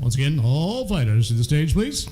Once again, all fighters to the stage, please.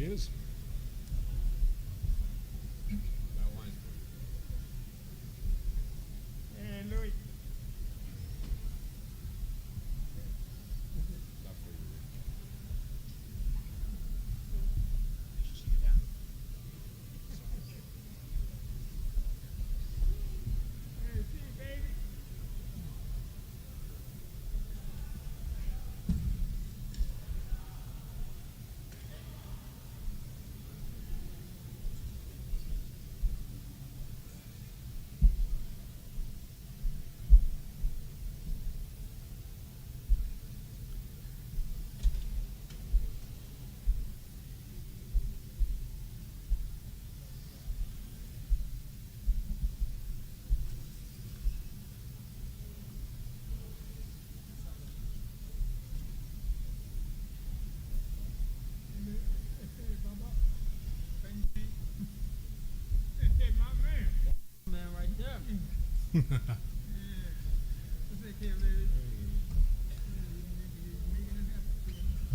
Is.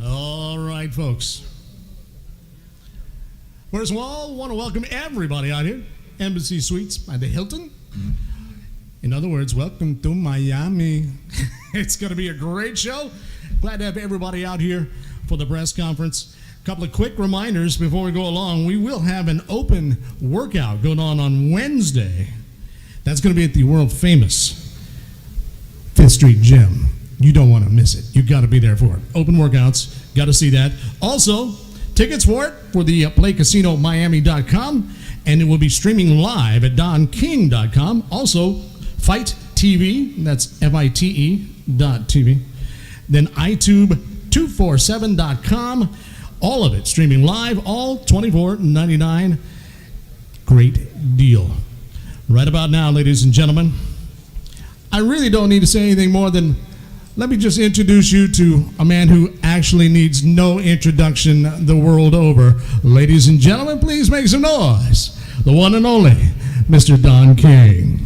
All right, folks. First of all, I want to welcome everybody out here. Embassy Suites by the Hilton. In other words, welcome to Miami. It's going to be a great show. Glad to have everybody out here for the press conference. A couple of quick reminders before we go along. We will have an open workout going on Wednesday. That's going to be at the world famous 5th Street Gym. You don't want to miss it. You've got to be there for it. Open workouts. Got to see that. Also, tickets for it for the PlayCasinoMiami.com, and it will be streaming live at DonKing.com. Also, Fight FITE.tv. That's FITE.tv. Then iTube247.com. All of it streaming live, all $24.99. Great deal. Right about now, ladies and gentlemen, I really don't need to say anything more than let me just introduce you to a man who actually needs no introduction the world over. Ladies and gentlemen, please make some noise. The one and only Mr. Don King.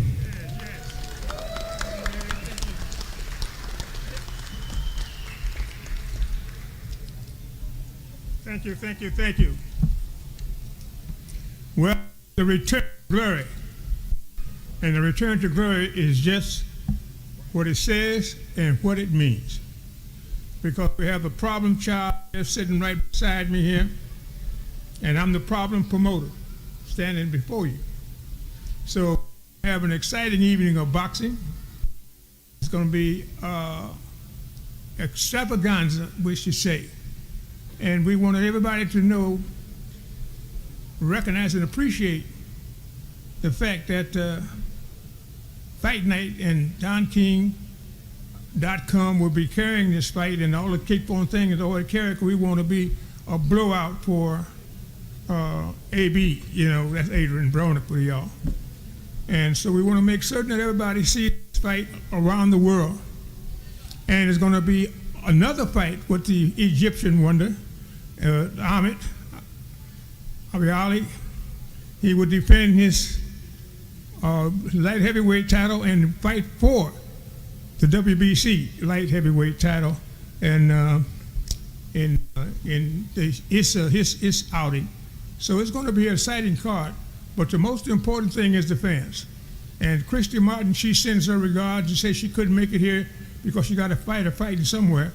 Thank you, thank you, thank you. Well, the return to glory. And the return to glory is just what it says and what it means. Because we have a problem child just sitting right beside me here, and I'm the problem promoter standing before you. So we have an exciting evening of boxing. It's going to be extravaganza, we should say. And we want everybody to know, recognize and appreciate the fact that Fight Night and DonKing.com will be carrying this fight, and all the kick-on things, all the character, we want to be a blowout for AB, that's Adrien Broner for y'all. And so we want to make certain that everybody sees this fight around the world. And it's going to be another fight with the Egyptian wonder, Ahmed and Gomez. He will defend his light heavyweight title and fight for the WBC light heavyweight title, and in his outing. So it's going to be an exciting card. But the most important thing is the fans. And Christy Martin, she sends her regards and says she couldn't make it here because she got a fighter fighting somewhere.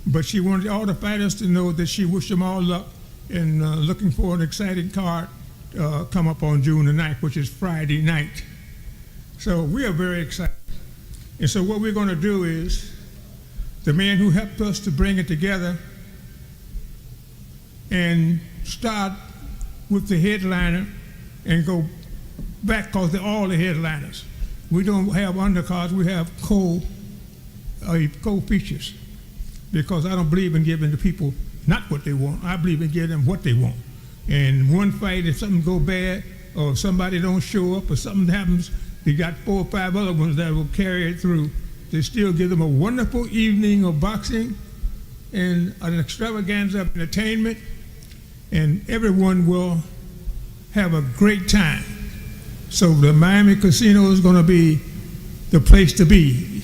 But she wanted all the fighters to know that she wished them all luck and looking for an exciting card come up on June the 9th, which is Friday night. So we are very excited. And so what we're going to do is, the man who helped us to bring it together and start with the headliner and go back, because they're all the headliners. We don't have undercards, we have co-features, because I don't believe in giving the people not what they want. I believe in giving them what they want. And one fight, if something go bad, or somebody don't show up, or something happens, they got 4 or 5 other ones that will carry it through. They still give them a wonderful evening of boxing and an extravaganza of entertainment, and everyone will have a great time. So the Miami Casino is going to be the place to be,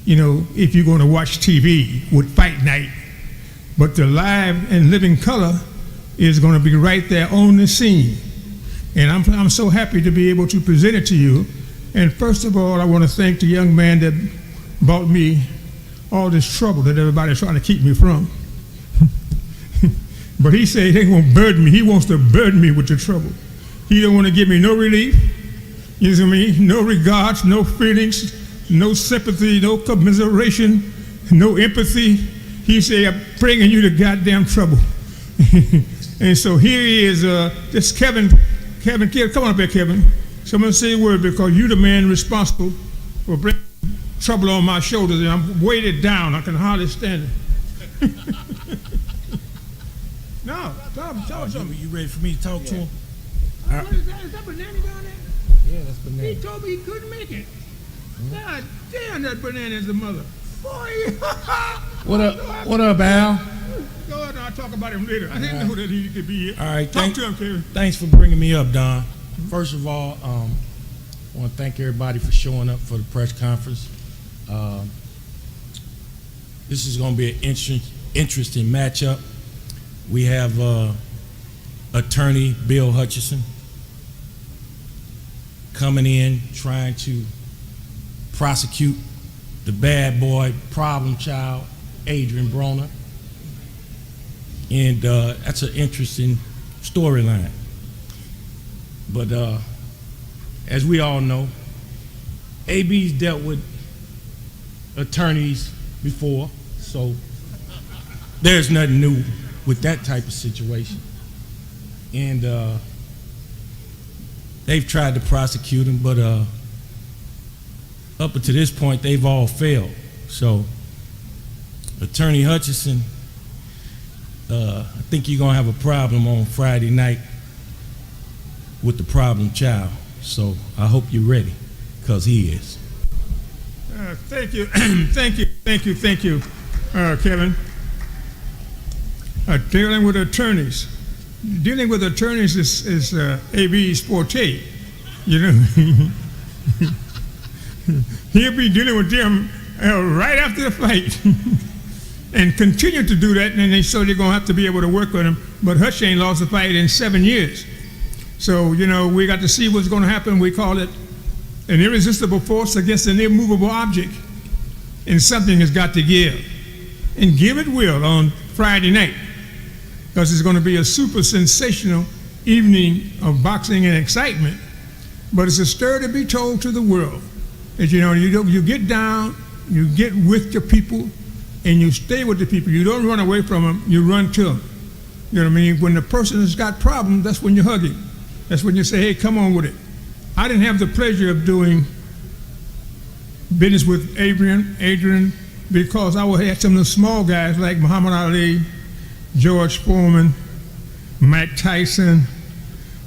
if you're going to watch TV with Fight Night. But the live and living color is going to be right there on the scene. And I'm so happy to be able to present it to you. And first of all, I want to thank the young man that brought me all this trouble that everybody's trying to keep me from. But he said they won't burden me. He wants to burden me with the trouble. He don't want to give me no relief. You know what I mean? No regards, no feelings, no sympathy, no commiseration, no empathy. He said, I'm bringing you to goddamn trouble. And so here he is, this Kevin, come on up here, Kevin. Someone say a word, because you're the man responsible for bringing trouble on my shoulders, and I'm weighted down. I can hardly stand it. No, tell us something. You ready for me to talk to him? What is that? Is that Banana down there? Yeah, that's Banana. He told me he couldn't make it. God damn, that Banana is the mother. Boy. What up, Al? Go ahead and I'll talk about him later. I didn't know that he could be here. All right, talk to him, Kevin. Thanks for bringing me up, Don. First of all, I want to thank everybody for showing up for the press conference. This is going to be an interesting matchup. We have attorney Bill Hutchinson coming in trying to prosecute the bad boy, problem child, Adrien Broner. And that's an interesting storyline. But as we all know, AB's dealt with attorneys before, so there's nothing new with that type of situation. And they've tried to prosecute him, but up until this point, they've all failed. So, Attorney Hutchinson, I think you're gonna have a problem on Friday night with the problem child. So I hope you're ready, because he is. Thank you, thank you, Kevin. Dealing with attorneys is AB's forte. You know, he'll be dealing with them right after the fight, and continue to do that. And so they're gonna have to be able to work with him. But Hutch ain't lost a fight in 7 years. So, you know, we got to see what's going to happen. We call it an irresistible force against an immovable object. And something has got to give. And give it will on Friday night. Because it's going to be a super sensational evening of boxing and excitement. But it's a story to be told to the world. That, you know, you get down, you get with your people, and you stay with the people. You don't run away from them, you run to them. You know what I mean? When the person has got problems, that's when you hug him. That's when you say, hey, come on with it. I didn't have the pleasure of doing business with Adrien, because I had some of the small guys like Muhammad Ali, George Foreman, Mike Tyson,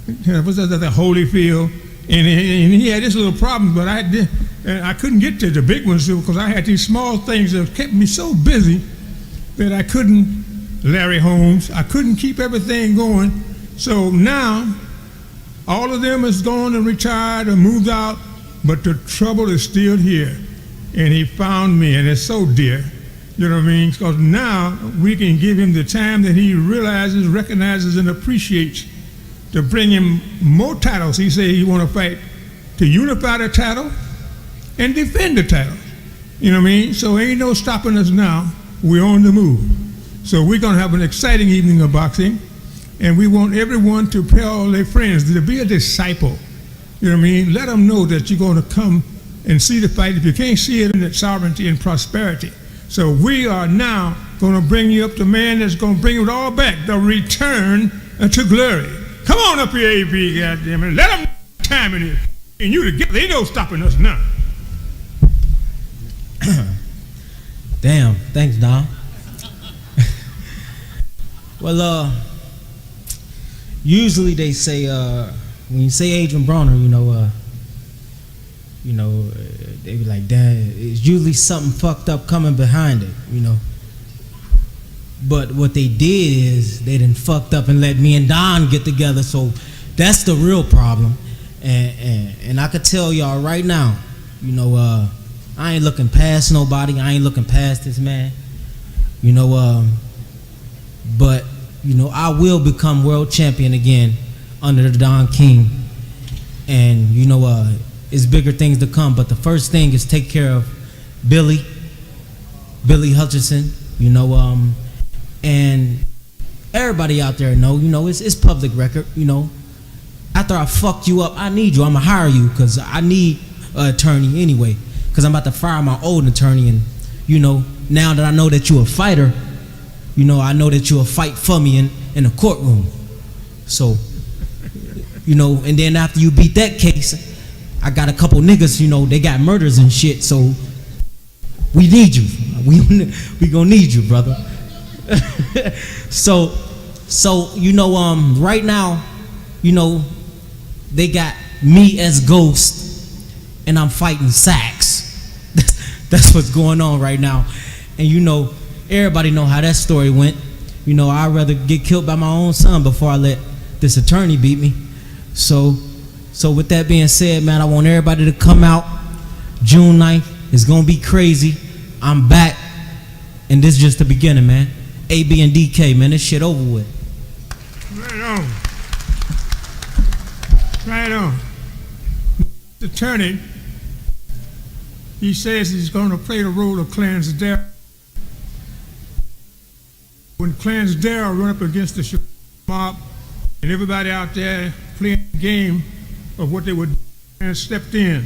what's that, Holyfield, and he had this little problem, but I couldn't get to the big ones because I had these small things that kept me so busy that I couldn't. Larry Holmes, I couldn't keep everything going. So now, all of them is gone and retired or moved out, but the trouble is still here. And he found me, and it's so dear. You know what I mean? Because now we can give him the time that he realizes, recognizes, and appreciates to bring him more titles. He said he want to fight to unify the title and defend the title. You know what I mean? So ain't no stopping us now. We're on the move. So we're going to have an exciting evening of boxing. And we want everyone to tell their friends to be a disciple. You know what I mean? Let them know that you're going to come and see the fight. If you can't see it in its sovereignty and prosperity. So we are now going to bring you up the man that's going to bring it all back, the return to glory. Come on up here, AB, goddammit. Let them know what time it is. And you together, ain't no stopping us now. Damn, thanks, Don. Well, usually they say when you say Adrien Broner, they be like, damn, it's usually something fucked up coming behind it, you know. But what they did is they done fucked up and let me and Don get together, so that's the real problem. And I could tell y'all right now, I ain't looking past nobody. I ain't looking past this man, but I will become world champion again under the Don King, and it's bigger things to come. But the first thing is take care of Billy Hutchinson, and everybody out there know, it's public record, After I fuck you up, I need you. I'ma hire you because I need an attorney anyway. Because I'm about to fire my old attorney, and now that I know that you're a fighter, I know that you'll fight for me in a courtroom. So, and then after you beat that case, I got a couple niggas, they got murders and shit. So we need you. We gonna need you, brother. So right now, they got me as Ghost, and I'm fighting Sax. That's what's going on right now. And everybody know how that story went. I'd rather get killed by my own son before I let this attorney beat me. So with that being said, man, I want everybody to come out. June 9th, it's gonna be crazy. I'm back, and this is just the beginning, man. AB and DK, man, this shit over with. Right on. The attorney, he says he's going to play the role of Clarence Darrow. When Clarence Darrow run up against the mob and everybody out there playing the game of what they would do and stepped in,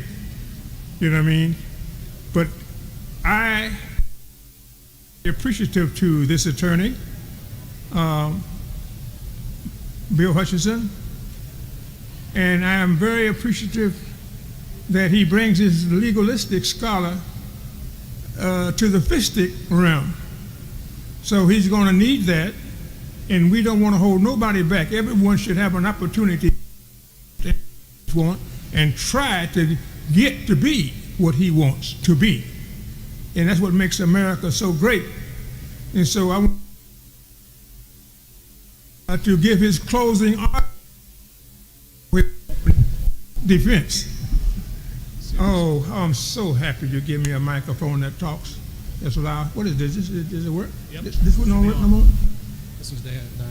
you know what I mean? But I am appreciative to this attorney, Bill Hutchinson, and I am very appreciative that he brings his legalistic scholar to the fistic realm. So he's going to need that, and we don't want to hold nobody back. Everyone should have an opportunity to want and try to get to be what he wants to be. And that's what makes America so great. And so I want to give his closing argument with defense. Oh, I'm so happy you give me a microphone that talks. That's loud. What is this? Does it work? Yep. This one don't work no more? This was dying now, I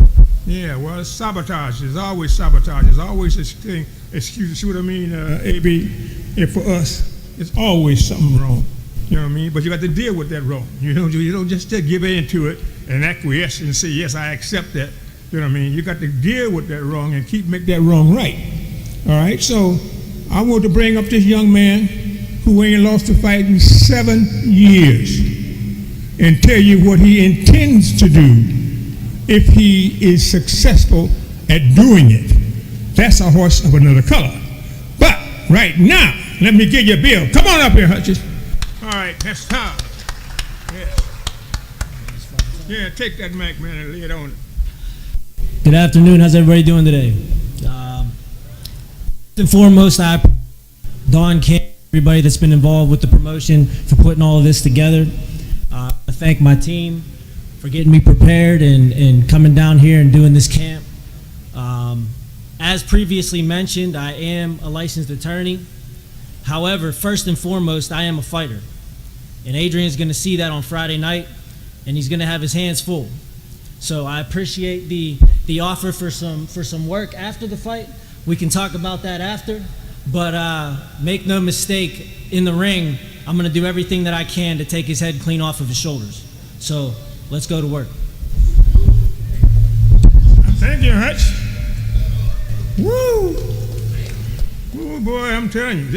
think. Yeah, well, it's sabotage. There's always sabotage. There's always this thing. Excuse, see what I mean, AB? And for us, it's always something wrong. You know what I mean? But you got to deal with that wrong. You don't just give in to it and acquiesce and say, yes, I accept that. You know what I mean? You got to deal with that wrong and make that wrong right. All right? So I want to bring up this young man who ain't lost a fight in 7 years and tell you what he intends to do if he is successful at doing it. That's a horse of another color. But right now, let me give you a bill. Come on up here, Hutchins. All right, that's time. Yes. Yeah, take that mic, man, and lay it on. Good afternoon. How's everybody doing today? First and foremost, Don Camp, everybody that's been involved with the promotion for putting all of this together. I thank my team for getting me prepared and coming down here and doing this camp. As previously mentioned, I am a licensed attorney. However, first and foremost, I am a fighter. And Adrien's going to see that on Friday night, and he's going to have his hands full. So I appreciate the offer for some work after the fight. We can talk about that after. But make no mistake, in the ring, I'm going to do everything that I can to take his head clean off of his shoulders. So let's go to work. Thank you, Hutch. Woo! Oh boy, I'm telling you,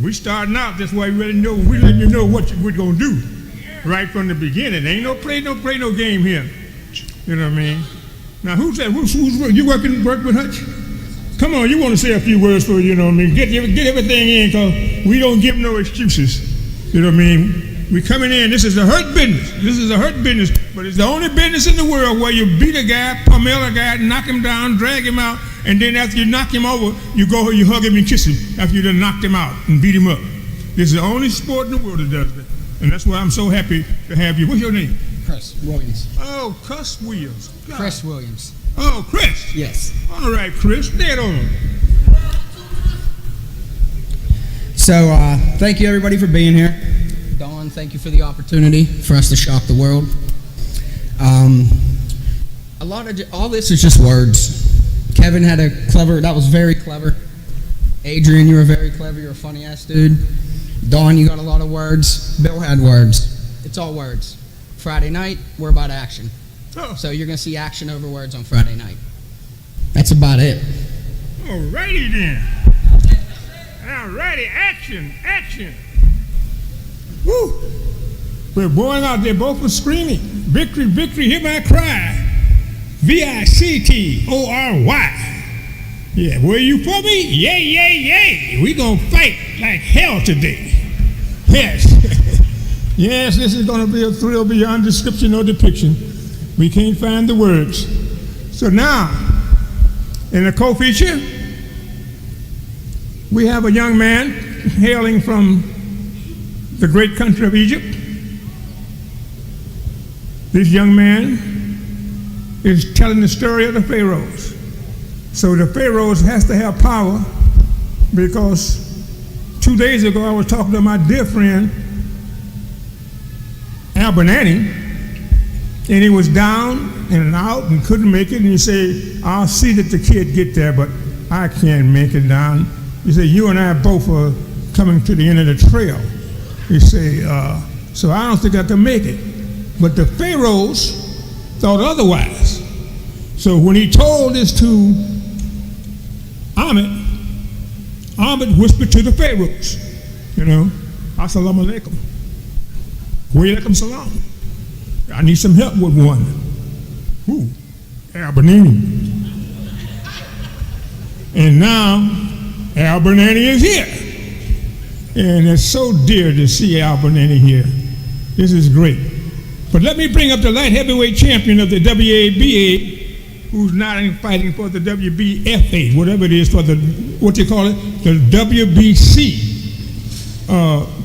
we starting out. That's why we letting you know what we're gonna do right from the beginning. Ain't no play no game here. You know what I mean? Now who's you work with Hutch? Come on, you want to say a few words for, you know what I mean? Get everything in, because we don't give no excuses. You know what I mean? We coming in, this is a hurt business. This is a hurt business, but it's the only business in the world where you beat a guy, pummel a guy, knock him down, drag him out, and then after you knock him over, you hug him and kiss him after you done knocked him out and beat him up. This is the only sport in the world that does that. And that's why I'm so happy to have you. What's your name? Chris Williams. Oh, Cuss Williams. God. Chris Williams. Oh, Chris. Yes. All right, Chris. Dead on him. So, thank you everybody for being here. Dawn, thank you for the opportunity for us to shock the world. All this is just words. Kevin had that was very clever. Adrien, you were very clever. You're a funny ass dude. Dawn, you got a lot of words. Bill had words. It's all words. Friday night, we're about action. Oh. So you're going to see action over words on Friday night. That's about it. All righty then. All righty, action. Woo! We're going out there, both were screaming. Victory, victory, hear my cry. VICTORY. Yeah, were you for me? Yay, yay, yay. We gonna fight like hell today. Yes. Yes, this is gonna be a thrill beyond description or depiction. We can't find the words. So now, in the co-feature, we have a young man hailing from the great country of Egypt. This young man is telling the story of the pharaohs. So the pharaohs has to have power, because 2 days ago I was talking to my dear friend Al-Banani, and he was down and out and couldn't make it, and he said, I'll see that the kid get there, but I can't make it down. He said, you and I both are coming to the end of the trail. He said, so I don't think I can make it. But the pharaohs thought otherwise. So when he told this to Ahmed whispered to the pharaohs, Assalamu alaikum. Wa alaikum salam. I need some help with one. Al-Banani. And now Al Bernani is here. And it's so dear to see Al Bernani here. This is great. But let me bring up the light heavyweight champion of the WABA, who's not fighting for the WBFA, whatever it is, for the, what you call it, the WBC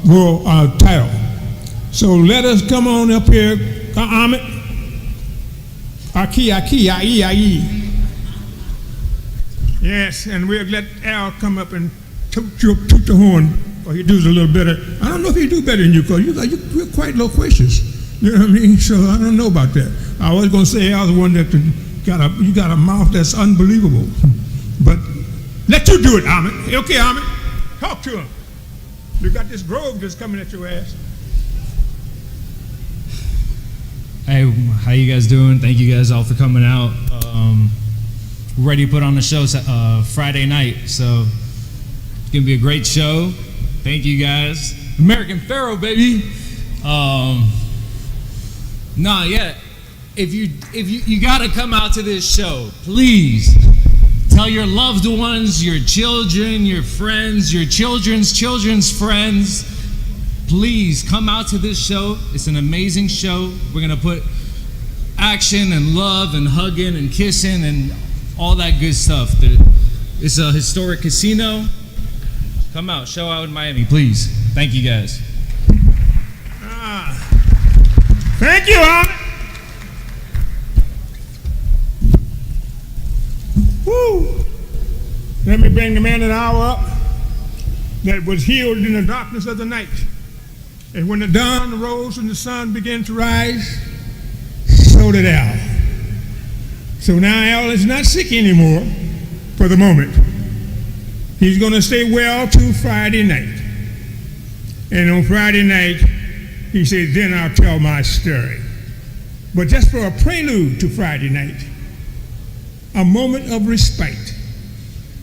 world title. So let us come on up here, Ahmed. Aki, Ai. Yes, and we'll let Al come up and toot the horn, or he does a little better. I don't know if he do better than you, because you're quite loquacious. You know what I mean? So I don't know about that. I was going to say Al's the one that you got a mouth that's unbelievable. But let you do it, Ahmed. Okay, Ahmed, talk to him. You got this grove that's coming at your ass. Hey, how you guys doing? Thank you guys all for coming out. We're ready to put on the show Friday night, so it's gonna be a great show. Thank you guys. American Pharaoh, baby. If you gotta come out to this show, please tell your loved ones, your children, your friends, your children's friends. Please come out to this show. It's an amazing show. We're gonna put action and love and hugging and kissing and all that good stuff. It's a historic casino. Come out, show out in Miami, please. Thank you guys. Thank you, Ahmed. Woo! Let me bring the man of the hour up that was healed in the darkness of the night. And when the dawn arose and the sun began to rise, so did Al. So now Al is not sick anymore for the moment. He's going to stay well till Friday night. And on Friday night, he said, then I'll tell my story. But just for a prelude to Friday night, a moment of respite,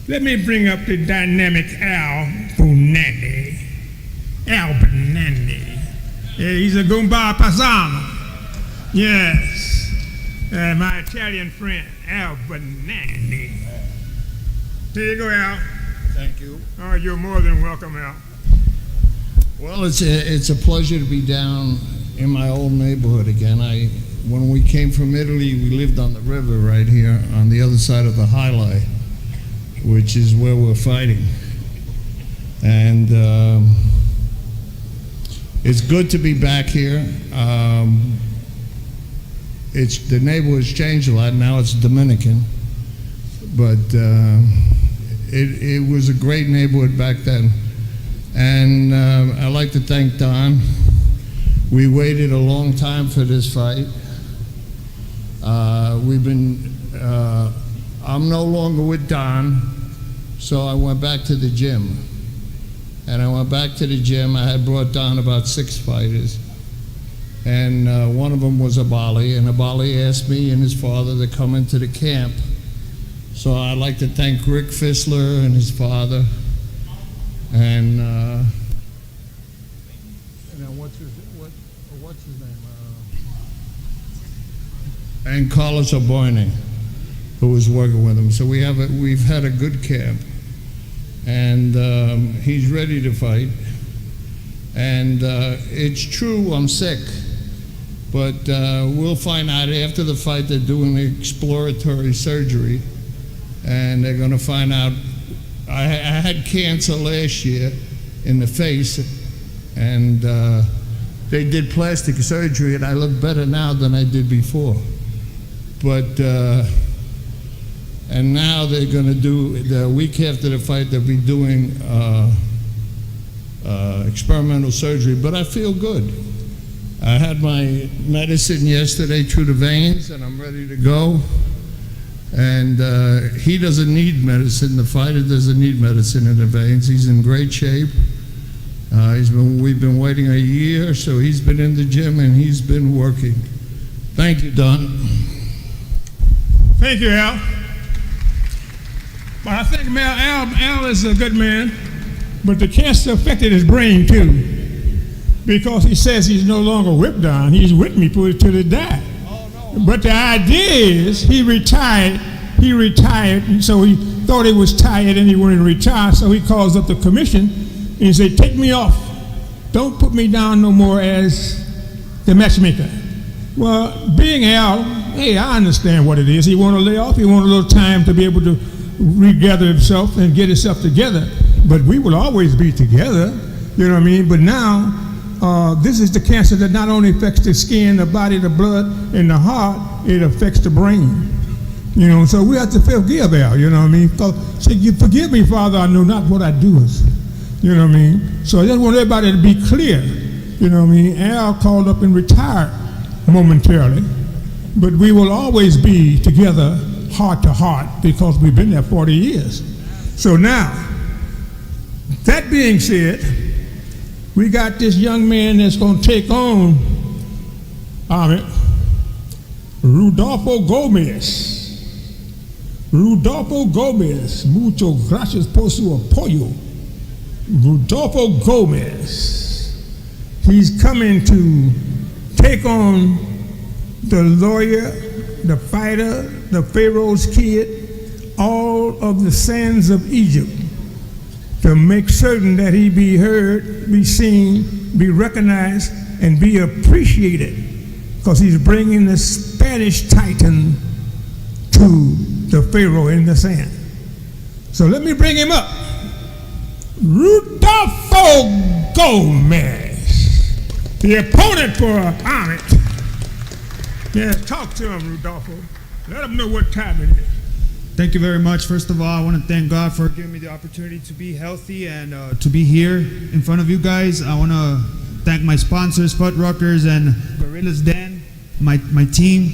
let me bring up the dynamic Al Bernani. Al Bernani. Yeah, he's a gomba paisano. Yes. My Italian friend, Al Bernani. Here you go, Al. Thank you. Oh, you're more than welcome, Al. Well, it's a pleasure to be down in my old neighborhood again. When we came from Italy, we lived on the river right here on the other side of the High Line, which is where we're fighting. And it's good to be back here. The neighborhood's changed a lot. Now it's Dominican. But it was a great neighborhood back then. And I'd like to thank Don. We waited a long time for this fight. I'm no longer with Don, so I went back to the gym. And I went back to the gym. I had brought Don about 6 fighters. And one of them was Abali, and Abali asked me and his father to come into the camp. So I'd like to thank Rick Fissler and his father, and what's his name? And Carlos Oboyne, who was working with him. So we've had a good camp, and he's ready to fight. And it's true, I'm sick. But we'll find out after the fight. They're doing the exploratory surgery, and they're going to find out. I had cancer last year in the face, and they did plastic surgery, and I look better now than I did before. But and now they're going to do, the week after the fight, they'll be doing experimental surgery. But I feel good. I had my medicine yesterday through the veins, and I'm ready to go. And he doesn't need medicine. The fighter doesn't need medicine in the veins. He's in great shape. We've been waiting a year, so he's been in the gym and he's been working. Thank you, Don. Thank you, Al. But I think Al is a good man, but the cancer affected his brain too. Because he says he's no longer with Don. He's with me till he died. Oh, no. But the idea is he retired he retired, and so he thought he was tired and he wanted to retire, so he calls up the commission and he said, take me off. Don't put me down no more as the matchmaker. Well, being Al, hey, I understand what it is. He wanted to lay off. He wanted a little time to be able to regather himself and get himself together. But we will always be together, you know what I mean? But now, this is the cancer that not only affects the skin, the body, the blood, and the heart, it affects the brain. You know, so we have to forgive Al, you know what I mean? Say, you forgive me, Father, I know not what I do. You know what I mean? So I just want everybody to be clear. You know what I mean? Al called up and retired momentarily, but we will always be together heart to heart because we've been there 40 years. So now, that being said, we got this young man that's going to take on Rodolfo Gomez. Rodolfo Gomez, mucho gracias por su apoyo. Rodolfo Gomez. He's coming to take on the lawyer, the fighter, the Pharaoh's kid, all of the sons of Egypt, to make certain that he be heard, be seen, be recognized, and be appreciated, because he's bringing the Spanish Titan to the Pharaoh in the sand. So let me bring him up. Rodolfo Gomez, the opponent for Ahmed. Yeah, talk to him, Rodolfo. Let him know what time it is. Thank you very much. First of all, I want to thank God for giving me the opportunity to be healthy and to be here in front of you guys. I want to thank my sponsors, Fuddruckers and Gorillas Den, my team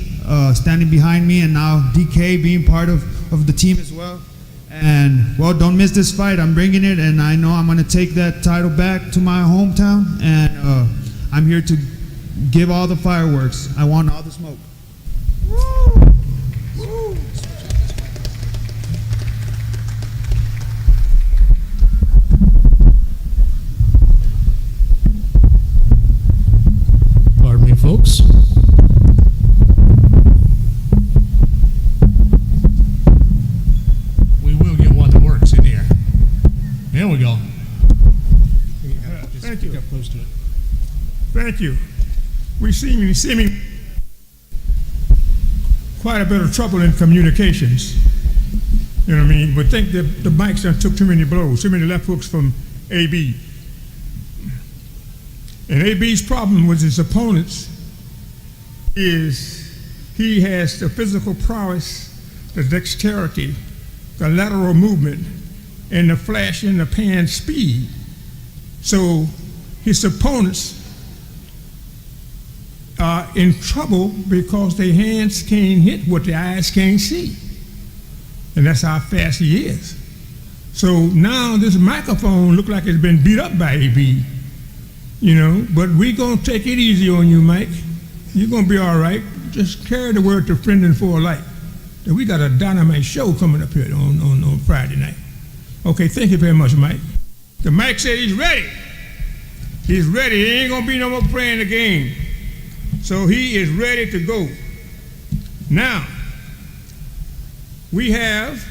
standing behind me, and now DK being part of the team as well. And, well, don't miss this fight. I'm bringing it, and I know I'm going to take that title back to my hometown, and I'm here to give all the fireworks. I want all the smoke. Woo! Woo! Pardon me, folks. We will get one that works in here. There we go. Thank you. Get close to it. Thank you. We seem quite a bit of trouble in communications. You know what I mean? But think that the mics done took too many blows, too many left hooks from AB. And AB's problem with his opponents is he has the physical prowess, the dexterity, the lateral movement, and the flash in the pan speed. So his opponents are in trouble because their hands can't hit what their eyes can't see. And that's how fast he is. So now this microphone look like it's been beat up by AB, you know, but we gonna take it easy on you, Mike. You're gonna be all right. Just carry the word to Friend and For Life. We got a dynamite show coming up here on Friday night. Okay, thank you very much, Mike. The Mike said he's ready. He's ready. He ain't gonna be no more playing the game. So he is ready to go. Now, we have,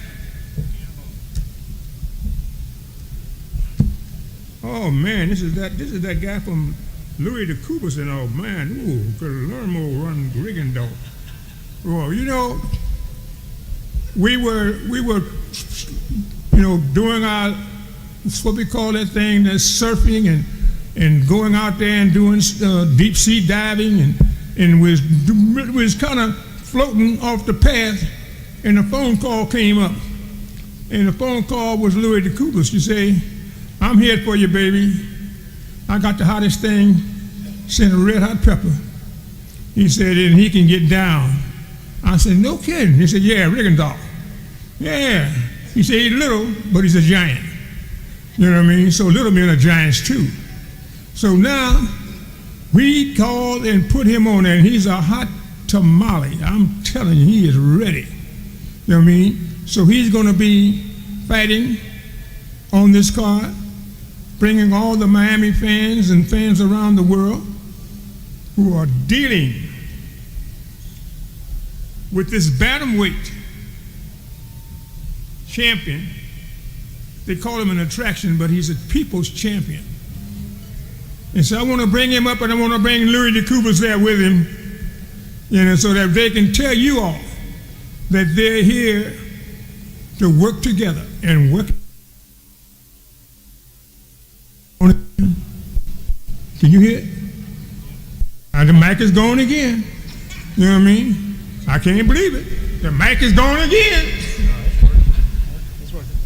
oh man, this is that guy from Louis de Couberson. Oh man, ooh, could learn more run Rigendorf. Well, you know, we were, you know, doing our, what we call that thing, that's surfing and going out there and doing deep sea diving, and was kind of floating off the path, and a phone call came up, and the phone call was Louis de Couberson. She say, "I'm here for you, baby. I got the hottest thing, sent a red hot pepper." He said, and he can get down. I said, no kidding. He said, yeah, Rigendorf. Yeah. He said, he's little, but he's a giant. You know what I mean? So little men are giants too. So now we called and put him on there, and he's a hot tamale. I'm telling you, he is ready. You know what I mean? So he's going to be fighting on this card, bringing all the Miami fans and fans around the world who are dealing with this bantamweight champion. They call him an attraction, but he's a people's champion. And so I want to bring him up, and I want to bring Louis de Cubas there with him, so that they can tell you all that they're here to work together and work. Can you hear it? The mic is going again. You know what I mean? I can't believe it. The mic is going again.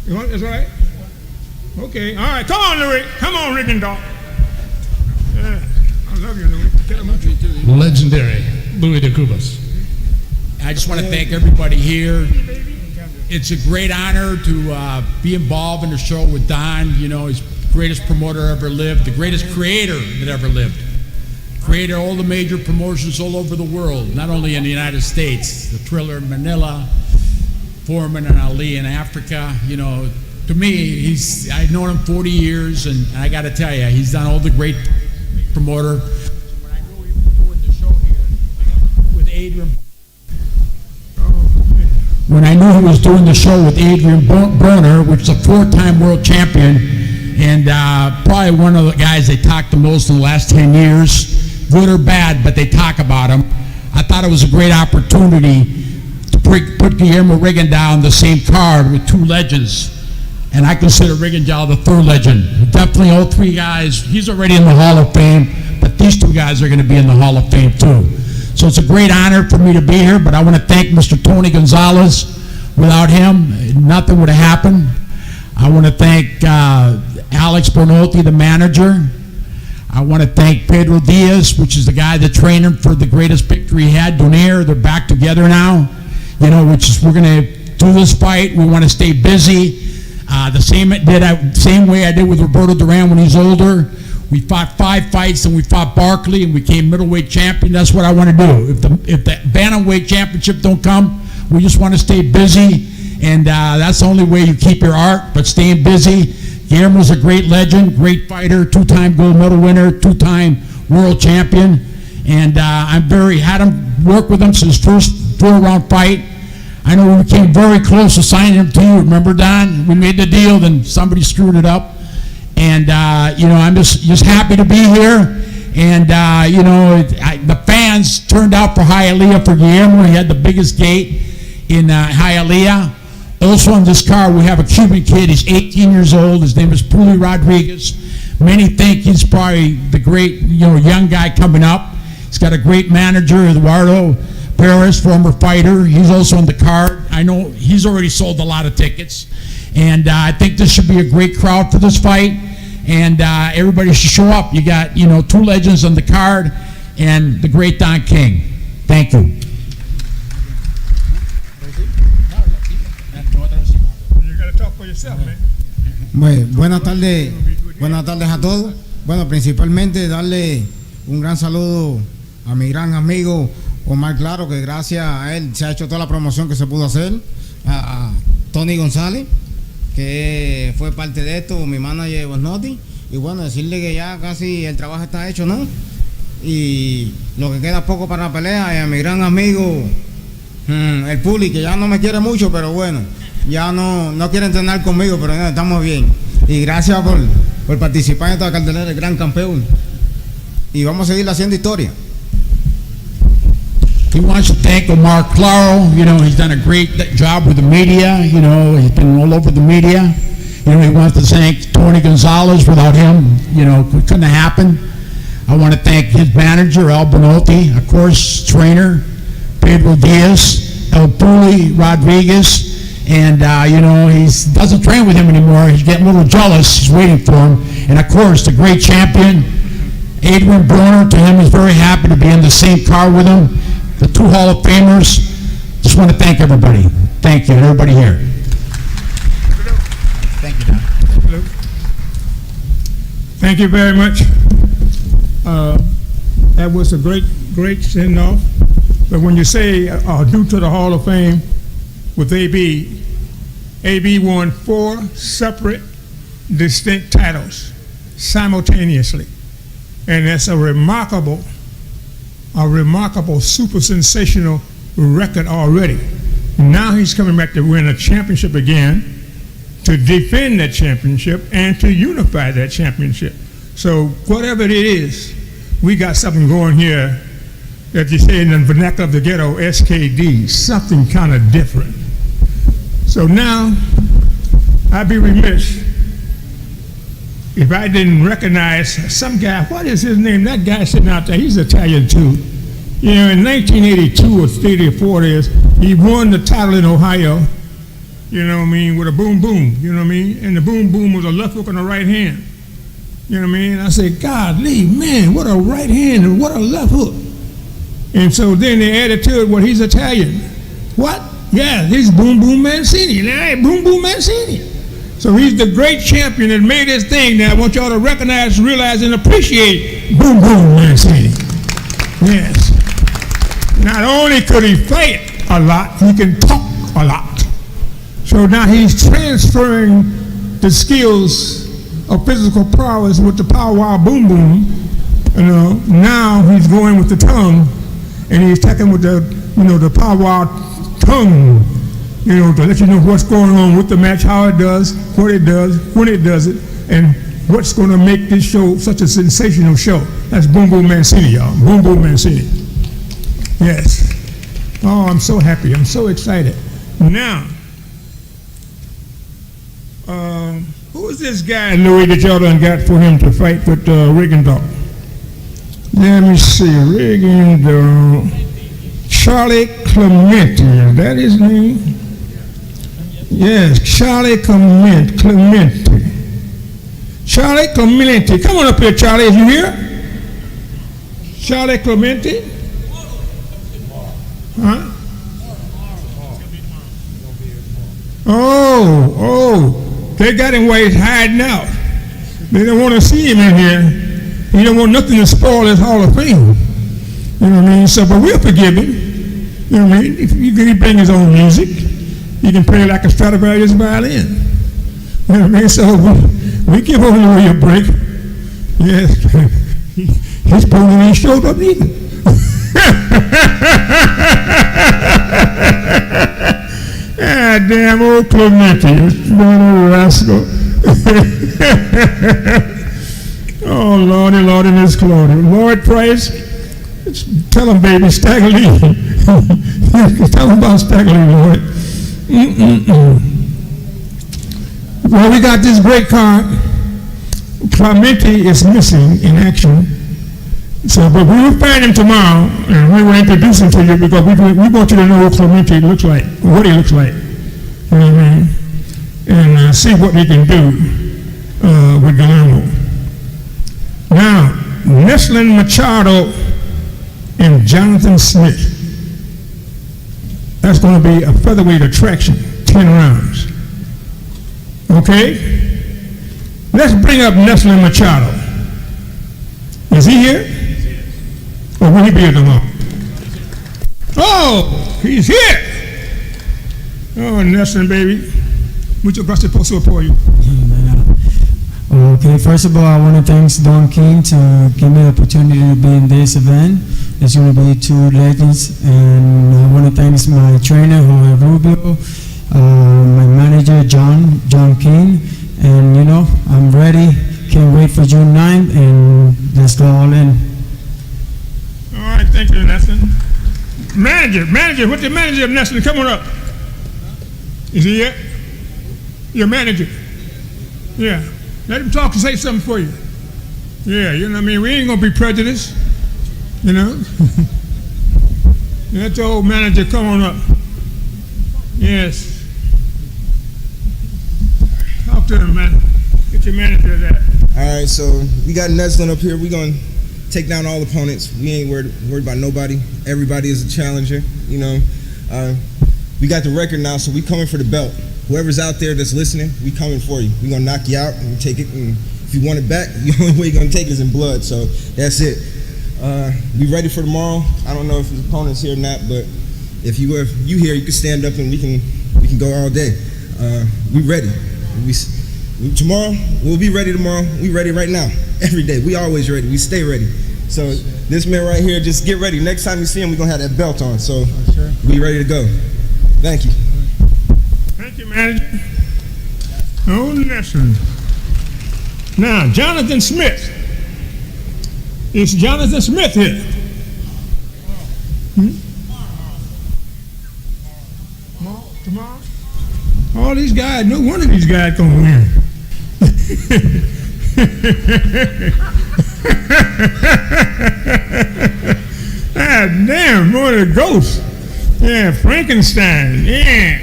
That's right. Okay. All right. Come on, Louis. Come on, Rickendorf. Yeah. I love you, Louis. Legendary Louis de Cubas. I just want to thank everybody here. It's a great honor to be involved in the show with Don. He's the greatest promoter ever lived, the greatest creator that ever lived. Created all the major promotions all over the world, not only in the United States, the Thriller in Manila, Foreman and Ali in Africa. To me, I've known him 40 years, and I got to tell you, he's done all the great promoter. When I knew he was doing the show here with Adrien. When I knew he was doing the show with Adrien Broner, which is a 4-time world champion, and probably one of the guys they talked the most in the last 10 years, good or bad, but they talk about him. I thought it was a great opportunity to put Guillermo Rigondeaux on the same card with 2 legends. And I consider Rigondeaux the 3rd legend. Definitely all 3 guys, he's already in the Hall of Fame, but these 2 guys are going to be in the Hall of Fame too. So it's a great honor for me to be here, but I want to thank Mr. Tony Gonzalez. Without him, nothing would have happened. I want to thank Alex Bernotti, the manager. I want to thank Pedro Diaz, which is the guy that trained him for the greatest victory he had, Donaire. They're back together now, we're going to do this fight. We want to stay busy. The same way I did with Roberto Duran when he's older. We fought 5 fights, and we fought Barkley, and we became middleweight champion. That's what I want to do. If the bantamweight championship don't come, we just want to stay busy, and that's the only way you keep your art, but staying busy. Guillermo's a great legend, great fighter, 2-time gold medal winner, 2-time world champion, and I'm had him work with him since his first 4-round fight. I know we came very close to signing him to you. Remember, Don? We made the deal, then somebody screwed it up. And, I'm just happy to be here. And, the fans turned out for Hialeah for Guillermo. He had the biggest gate in Hialeah. Also on this card, we have a Cuban kid. He's 18 years old. His name is Puli Rodriguez. Many think he's probably the great, young guy coming up. He's got a great manager, Eduardo Perez, former fighter. He's also on the card. I know he's already sold a lot of tickets. And I think this should be a great crowd for this fight. And everybody should show up. You got, 2 legends on the card and the great Don King. Thank you. You got to talk for yourself, man. Buenas tardes a todos. Bueno, principalmente darle un gran saludo a mi gran amigo Omar Claro, que gracias a él se ha hecho toda la promoción que se pudo hacer, a Tony González, que fue parte de esto, mi manager Bernotti, y bueno, decirle que ya casi el trabajo está hecho, ¿no? Y lo que queda poco para la pelea, y a mi gran amigo el Puli, que ya no me quiere mucho, pero bueno, ya no quiere entrenar conmigo, pero no, estamos bien. Y gracias por participar en esta cartelera, el gran campeón. Y vamos a seguir haciendo historia. He wants to thank Omar Claro. He's done a great job with the media. He's been all over the media. He wants to thank Tony Gonzalez. Without him, it couldn't have happened. I want to thank his manager, Al Benotti, of course, trainer, Pedro Diaz, El Puli Rodriguez. And, he doesn't train with him anymore. He's getting a little jealous. He's waiting for him. And, of course, the great champion, Adrien Broner. To him, he's very happy to be in the same car with him. The 2 Hall of Famers. Just want to thank everybody. Thank you, and everybody here. Thank you, Don. Thank you very much. That was a great send-off. But when you say due to the Hall of Fame with AB won 4 separate, distinct titles simultaneously. And that's a remarkable, super sensational record already. Now he's coming back to win a championship again. to defend that championship and to unify that championship. So whatever it is, we got something going here that you say in the vernacular of the ghetto, SKD, something kind of different. So now, I'd be remiss if I didn't recognize some guy. What is his name? That guy sitting out there, he's Italian too. You know, in 1982 or 84 he won the title in Ohio, you know what I mean, with a boom boom, you know what I mean? And the boom boom was a left hook on the right hand. You know what I mean? I said, golly, man, what a right hand and what a left hook. And so then they added to it, well, he's Italian. What? Yeah, he's Boom Boom Mancini. Now, hey, Boom Boom Mancini. So he's the great champion that made this thing. Now I want y'all to recognize, realize, and appreciate Boom Boom Mancini. Yes. Not only could he fight a lot, he can talk a lot. So now he's transferring the skills of physical prowess with the power wow boom boom. You know, now he's going with the tongue, and he's attacking with the, you know, the power wow tongue, you know, to let you know what's going on with the match, how it does, what it does, when it does it, and what's going to make this show such a sensational show. That's Boom Boom Mancini, y'all. Boom Boom Mancini. Yes. Oh, I'm so happy. I'm so excited. Now, who is this guy, Louis, that y'all done got for him to fight with Rigendorf? Let me see. Rigendorf. Charlie Clemente, is that his name? Yes, Charlie Clemente. Charlie Clemente. Come on up here, Charlie. Is you here? Charlie Clemente? Huh? Oh, they got him while he's hiding out. They don't want to see him in here. He don't want nothing to spoil his Hall of Fame. You know what I mean? So, but we'll forgive him. You know what I mean? If he bring his own music, he can play like a Stradivarius violin. You know what I mean? So we give old Louis a break. Yes, his opponent ain't showed up either. Ah, damn old Clemente, one old rascal. Oh, Lordy, Lordy, Miss Claudia. Lloyd Price, tell him, baby, Stagger Lee. Tell him about Stagger Lee, Lloyd. Well, we got this great card. Clemente is missing in action. So, but we will find him tomorrow, and we will introduce him to you because we want you to know what Clemente looks like, what he looks like. You know what I mean? And see what he can do with Guillermo. Now, Neslin Machado and Jonathan Smith. That's going to be a featherweight attraction, 10 rounds. Okay? Let's bring up Neslin Machado. Is he here? Or will he be here tomorrow? Oh, he's here. Oh, Neslin, baby. Mucho gracias por su apoyo. Okay, first of all, I want to thank Don King to give me the opportunity to be in this event. There's going to be two legends, and I want to thank my trainer, Jorge Rubio, my manager, John King, and you know, I'm ready. Can't wait for June 9th, and let's go all in. All right, thank you, Neslin. Manager, what's the manager of Neslin? Come on up. Is he here? Your manager. Yeah. Let him talk and say something for you. Yeah, you know what I mean? We ain't going to be prejudiced, you know? Let the old manager come on up. Yes. Talk to him, man. Get your manager that. All right, so we got Neslin up here. We're going to take down all opponents. We ain't worried about nobody. Everybody is a challenger, you know? We got the record now, so we coming for the belt. Whoever's out there that's listening, we coming for you. We're going to knock you out and take it. And if you want it back, the only way you're going to take it is in blood. So that's it. We ready for tomorrow. I don't know if his opponent's here or not, but if you here, you can stand up and we can go all day. We ready. Tomorrow, we'll be ready tomorrow. We ready right now. Every day. We always ready. We stay ready. So this man right here, just get ready. Next time you see him, we're going to have that belt on. So we ready to go. Thank you. Thank you, manager. Oh, listen. Now, Jonathan Smith. It's Jonathan Smith here. Tomorrow? All these guys, no one of these guys gonna win. Ah, damn, boy, the ghost. Yeah, Frankenstein. Yeah.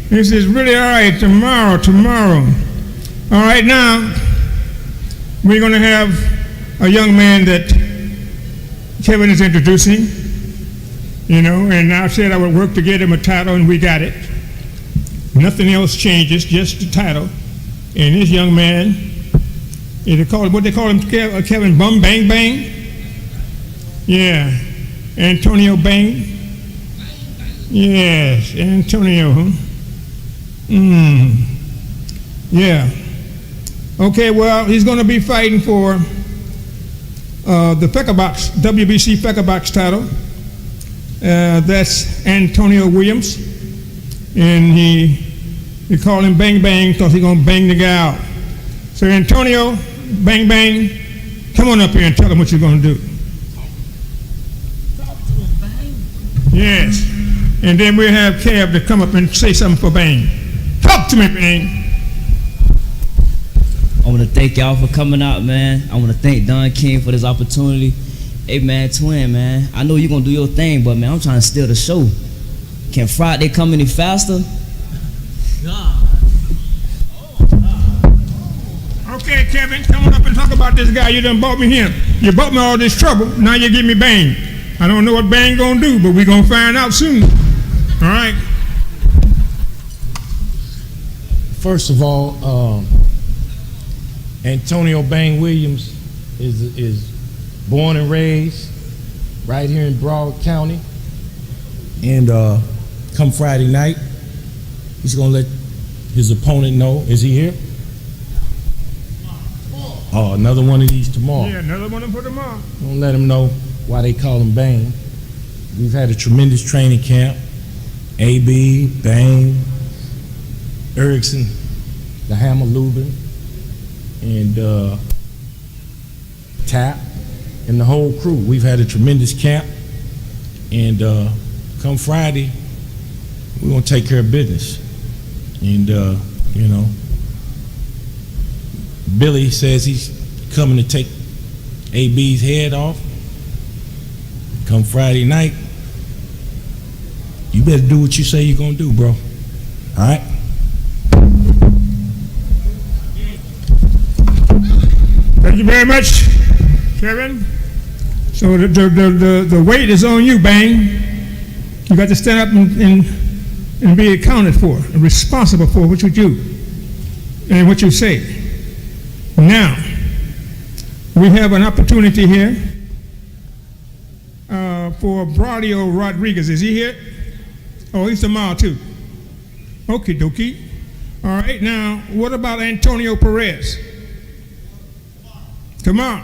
This is really all right. Tomorrow. All right, now we're going to have a young man that Kevin is introducing, and I said I would work to get him a title, and we got it. Nothing else changes, just the title. And this young man, what they call him, Kevin Bum Bang Bang? Yeah, Antonio Bang. Yes, Antonio, huh? Yeah. Okay, well, he's going to be fighting for the Feckerbox, WBC Feckerbox title. That's Antonio Williams. And we call him Bang Bang because he's going to bang the guy out. So, Antonio, Bang Bang, come on up here and tell him what you're going to do. Yes. And then we'll have Kev to come up and say something for Bang. Talk to me, Bang. I want to thank y'all for coming out, man. I want to thank Don King for this opportunity. Hey, man, Twin, man, I know you're going to do your thing, but, man, I'm trying to steal the show. Can Friday come any faster? Okay, Kevin, come on up and talk about this guy. You done bought me him. You bought me all this trouble. Now you give me Bang. I don't know what Bang going to do, but we're going to find out soon. All right. First of all, Antonio Bang Williams is born and raised right here in Broward County. And come Friday night, he's going to let his opponent know. Is he here? Oh, another one of these tomorrow. Yeah, another one for tomorrow. Don't let him know why they call him Bang. We've had a tremendous training camp. AB, Bang, Erickson, the Hammer Lubin, and Tap, and the whole crew. We've had a tremendous camp. And come Friday, we're going to take care of business. And, Billy says he's coming to take AB's head off. Come Friday night, you better do what you say you're going to do, bro. All right? Thank you very much, Kevin. So the weight is on you, Bang. You got to stand up and be accounted for and responsible for what you do and what you say. Now, we have an opportunity here for Braulio Rodriguez. Is he here? Oh, he's tomorrow too. Okie dokie. All right, now, what about Antonio Perez? Tomorrow.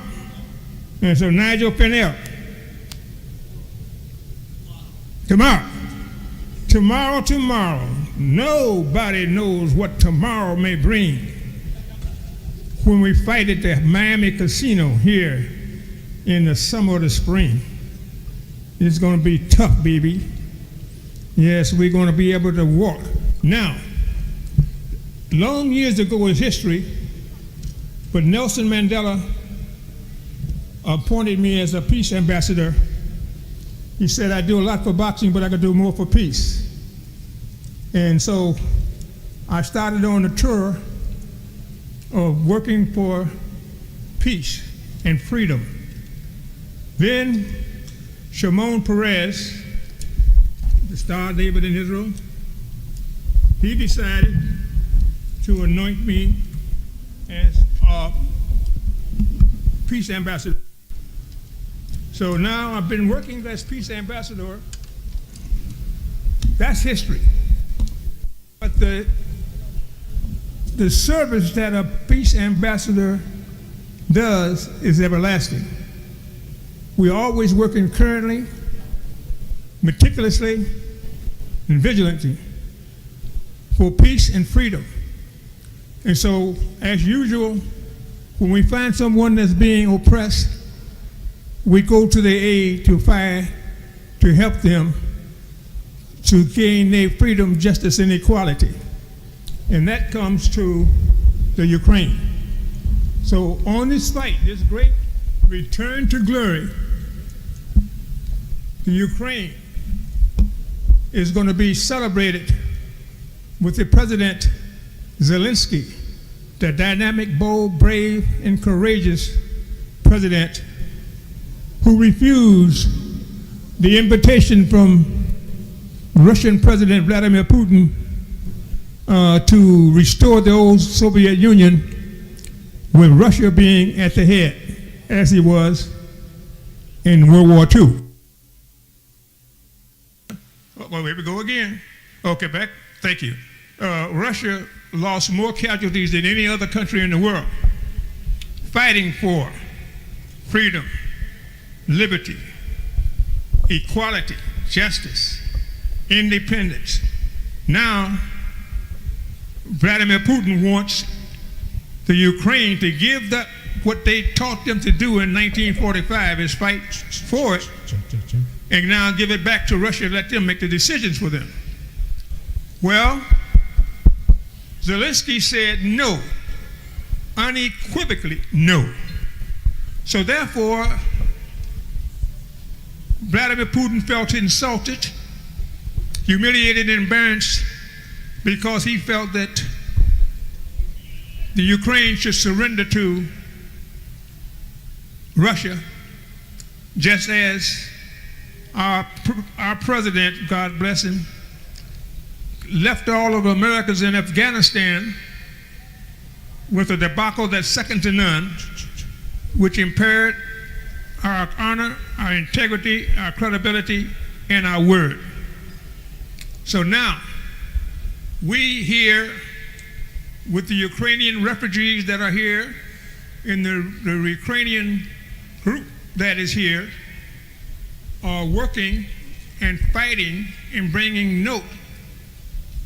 And so Nigel Fennell. Tomorrow. Tomorrow. Nobody knows what tomorrow may bring. When we fight at the Miami Casino here in the summer or the spring. It's going to be tough, baby. Yes, we're going to be able to walk. Now, long years ago in history, but Nelson Mandela appointed me as a peace ambassador. He said, I do a lot for boxing, but I could do more for peace. And so I started on a tour of working for peace and freedom. Then Shimon Peres, the Star David in Israel, he decided to anoint me as a peace ambassador. So now I've been working as peace ambassador. That's history. But the service that a peace ambassador does is everlasting. We're always working currently, meticulously, and vigilantly for peace and freedom. And so, as usual, when we find someone that's being oppressed, we go to their aid to fight, to help them to gain their freedom, justice, and equality. And that comes to the Ukraine. So on this fight, this great return to glory, the Ukraine is going to be celebrated with the President Zelensky, the dynamic, bold, brave, and courageous president who refused the invitation from Russian President Vladimir Putin to restore the old Soviet Union, with Russia being at the head, as he was in World War II. Well, here we go again. Okay, back. Thank you. Russia lost more casualties than any other country in the world, fighting for freedom, liberty, equality, justice, independence. Now, Vladimir Putin wants the Ukraine to give that what they taught them to do in 1945 is fight for it, and now give it back to Russia and let them make the decisions for them. Well, Zelensky said no, unequivocally no. So therefore, Vladimir Putin felt insulted, humiliated, and embarrassed because he felt that the Ukraine should surrender to Russia, just as our president, God bless him, left all of the Americans in Afghanistan with a debacle that's second to none, which impaired our honor, our integrity, our credibility, and our word. So now, we here, with the Ukrainian refugees that are here, in the Ukrainian group that is here, are working and fighting and bringing note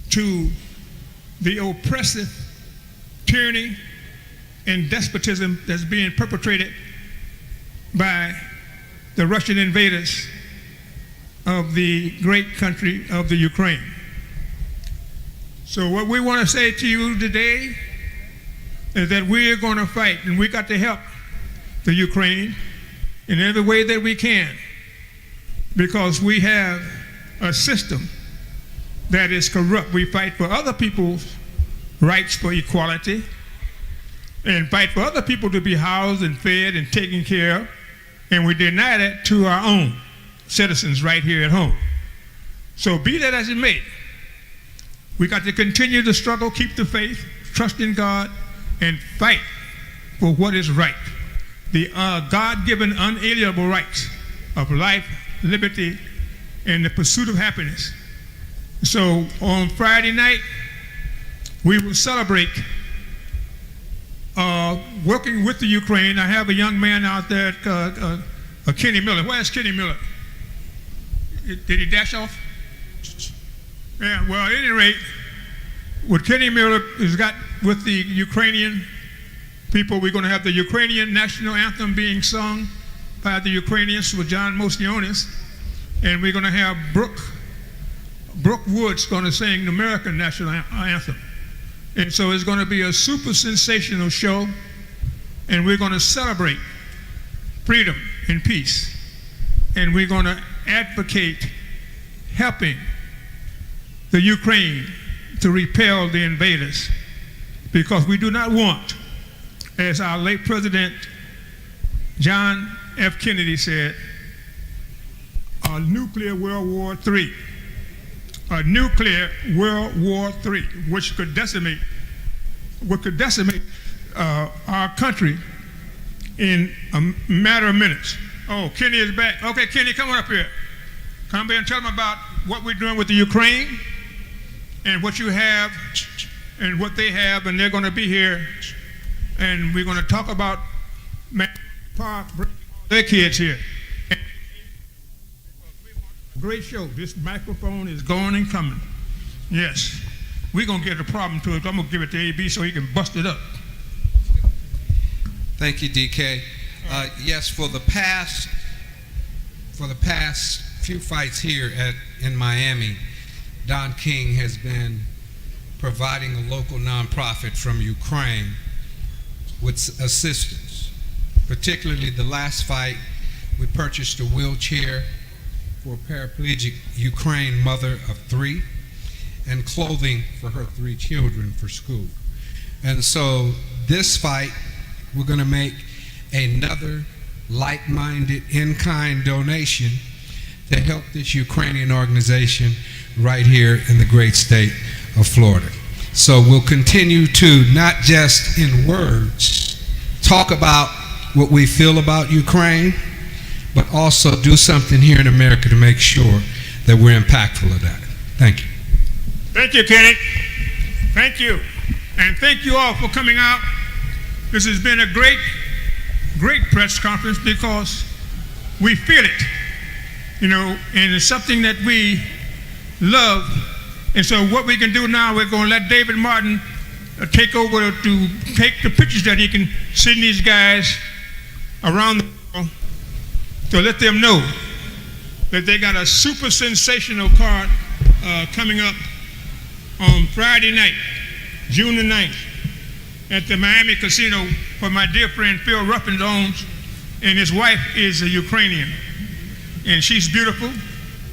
to the oppressive tyranny and despotism that's being perpetrated by the Russian invaders of the great country of the Ukraine. So what we want to say to you today is that we're going to fight, and we got to help the Ukraine in every way that we can, because we have a system that is corrupt. We fight for other people's rights for equality and fight for other people to be housed and fed and taken care of, and we deny that to our own citizens right here at home. So be that as it may, we got to continue the struggle, keep the faith, trust in God, and fight for what is right. The God-given unalienable rights of life, liberty, and the pursuit of happiness. So on Friday night, we will celebrate working with the Ukraine. I have a young man out there, Kenny Miller. Where's Kenny Miller? Did he dash off? Yeah, well, at any rate, what Kenny Miller has got with the Ukrainian people, we're going to have the Ukrainian national anthem being sung by the Ukrainians with John Motionionis, and we're going to have Brooke Woods going to sing the American national anthem. And so it's going to be a super sensational show, and we're going to celebrate freedom and peace, and we're going to advocate helping the Ukraine to repel the invaders, because we do not want, as our late President John F. Kennedy said, a nuclear World War III. A nuclear World War III, which could decimate our country in a matter of minutes. Oh, Kenny is back. Okay, Kenny, come on up here. Come here and tell them about what we're doing with the Ukraine and what you have and what they have, and they're going to be here, and we're going to talk about their kids here. Great show. This microphone is going and coming. Yes. we're going to get a problem to it. I'm going to give it to AB so he can bust it up. Thank you, DK. Yes, for the past few fights here in Miami, Don King has been providing a local nonprofit from Ukraine with assistance. Particularly the last fight, we purchased a wheelchair for a paraplegic Ukraine mother of 3 and clothing for her 3 children for school. And so this fight, we're going to make another like-minded in-kind donation to help this Ukrainian organization right here in the great state of Florida. So we'll continue to, not just in words, talk about what we feel about Ukraine, but also do something here in America to make sure that we're impactful of that. Thank you. Thank you, Kenny. Thank you. And thank you all for coming out. This has been a great press conference because we feel it, and it's something that we love. And so what we can do now, we're going to let David Martin take over to take the pictures that he can send these guys around the world to let them know that they got a super sensational card coming up on Friday night, June the 9th, at the Miami Casino for my dear friend Phil Ruffin owns, and his wife is a Ukrainian, and she's beautiful,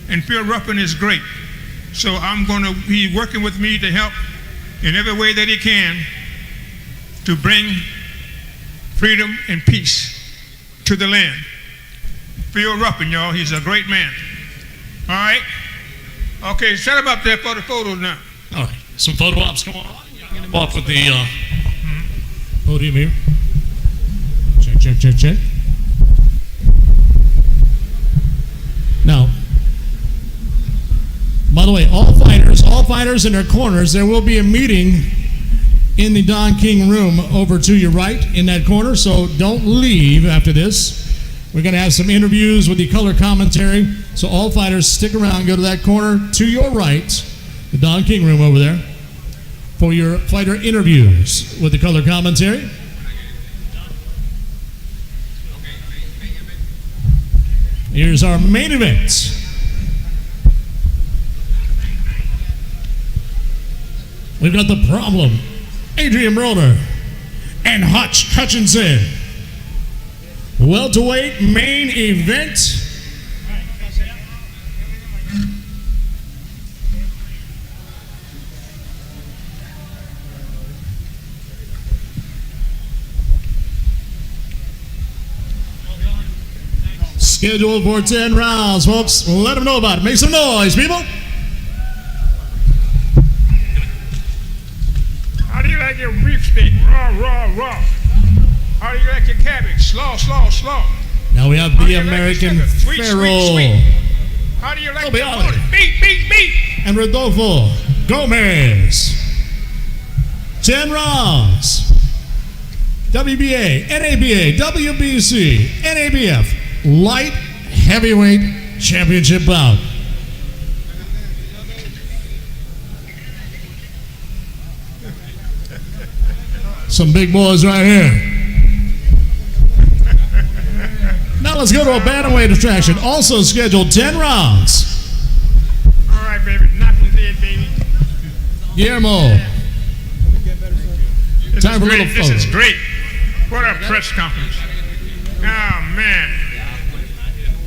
and Phil Ruffin is great. So I'm going to be working with me to help in every way that he can to bring freedom and peace to the land. Phil Ruffin, y'all, he's a great man. All right? Okay, set him up there for the photos now. All right, some photo ops going on. Off with the podium here. Check. Now, by the way, all fighters in their corners, there will be a meeting in the Don King room over to your right in that corner, so don't leave after this. We're going to have some interviews with the color commentary, so all fighters stick around, go to that corner to your right, the Don King room over there, for your fighter interviews with the color commentary. Here's our main event. We've got the problem, Adrien Broner and Hutchinson. Welterweight main event. Scheduled for 10 rounds, folks. Let them know about it. Make some noise, people. How do you like your beef steak? Raw. How do you like your cabbage? Slaw. Now we have the American Pharaoh. How do you like your corn? Beat. And Rodolfo Gomez. 10 rounds. WBA, NABA, WBC, NABF, light heavyweight championship bout. Some big boys right here. Now let's go to a bantamweight attraction. Also scheduled 10 rounds. All right, baby. Knock him dead, baby. Guillermo. Time for a little photo. This is great. What a press conference. Oh, man.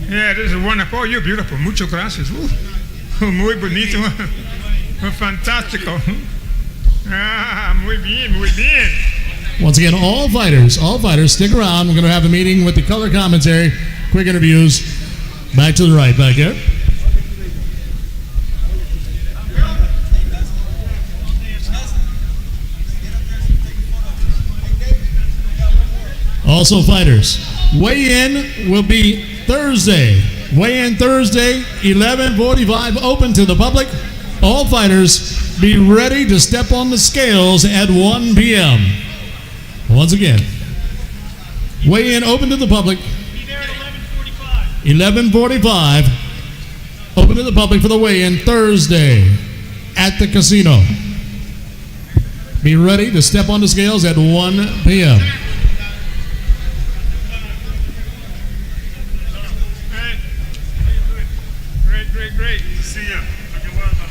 Yeah, this is wonderful. Oh, you're beautiful. Muchas gracias. Muy bonito. Fantástico. Muy bien. Once again, all fighters, stick around. We're going to have a meeting with the color commentary, quick interviews. Back to the right, back here. Also, fighters, weigh-in will be Thursday. Weigh-in Thursday, 11:45, open to the public. All fighters, be ready to step on the scales at 1 p.m. Once again, weigh-in open to the public. Be there at 11:45. 11:45, open to the public for the weigh-in Thursday at the casino. be ready to step on the scales at 1 p.m. Great. See ya. Looking well now.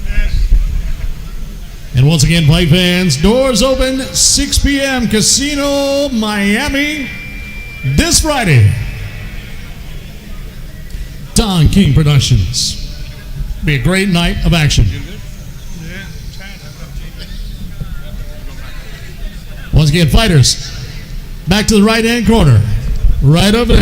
Yes. And once again, fight fans, doors open 6 p.m. Casino Miami this Friday. Don King Productions. Be a great night of action. Once again, fighters, back to the right-hand corner, right over there.